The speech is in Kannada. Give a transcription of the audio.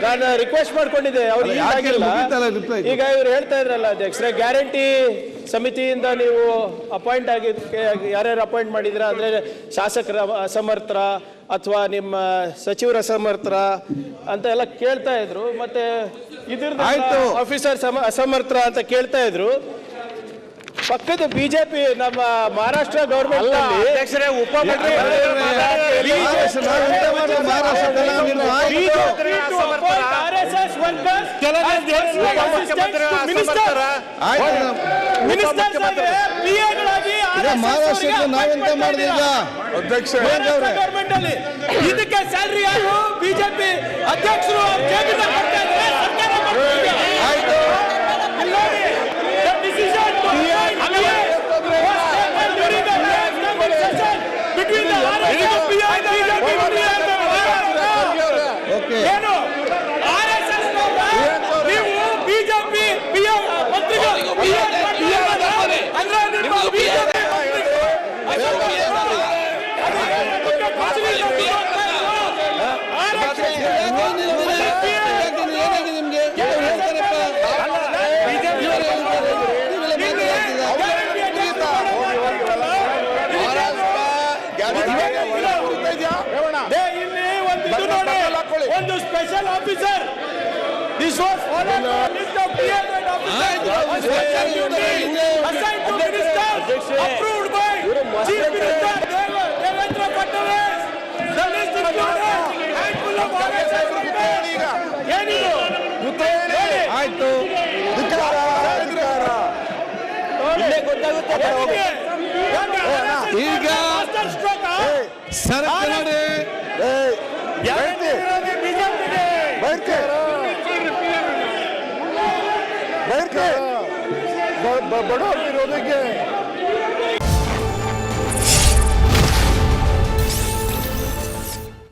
ನಾನು ರಿಕ್ವೆಸ್ಟ್ ಮಾಡ್ಕೊಂಡಿದ್ದೆ ಅವ್ರು ಈಗ ಇವ್ರು ಹೇಳ್ತಾ ಇದ್ರಲ್ಲ ಅಧ್ಯಕ್ಷರೇ, ಗ್ಯಾರಂಟಿ ಸಮಿತಿಯಿಂದ ನೀವು ಅಪಾಯಿಂಟ್ ಆಗಿದ್ದಕ್ಕೆ ಯಾರ್ಯಾರು ಅಪಾಯಿಂಟ್ ಮಾಡಿದ್ರ ಅಂದ್ರೆ ಶಾಸಕರ ಅಸಮರ್ಥರ ಅಥವಾ ನಿಮ್ಮ ಸಚಿವರ ಅಸಮರ್ಥರ ಅಂತ ಎಲ್ಲ ಕೇಳ್ತಾ ಇದ್ರು. ಮತ್ತೆ ಇದ್ರದ್ದು ಆಫೀಸರ್ ಅಸಮರ್ಥರ ಅಂತ ಕೇಳ್ತಾ ಇದ್ರು. ಪಕ್ಕದ ಬಿಜೆಪಿ ನಮ್ಮ ಮಹಾರಾಷ್ಟ್ರ ಗೌರ್ಮೆಂಟ್ ಅಧ್ಯಕ್ಷರೇ ನಾವೆಂತ ಮಾಡಿದೀಗ ಗೌರ್ಮೆಂಟ್ ಅಲ್ಲಿ ಇದಕ್ಕೆ ಸ್ಯಾಲರಿ ಯಾರು ಬಿಜೆಪಿ ಅಧ್ಯಕ್ಷರು ಒಂದು special officer this was followed by list of PA officers assigned to minister approved by chief minister Devendra Fadnavis. The list included handful of officers ಏನಿದು ಆಯ್ತು ಈಗ ಸರ್ಕಾರ ಬಡವರ ವಿರೋಧಕ್ಕೆ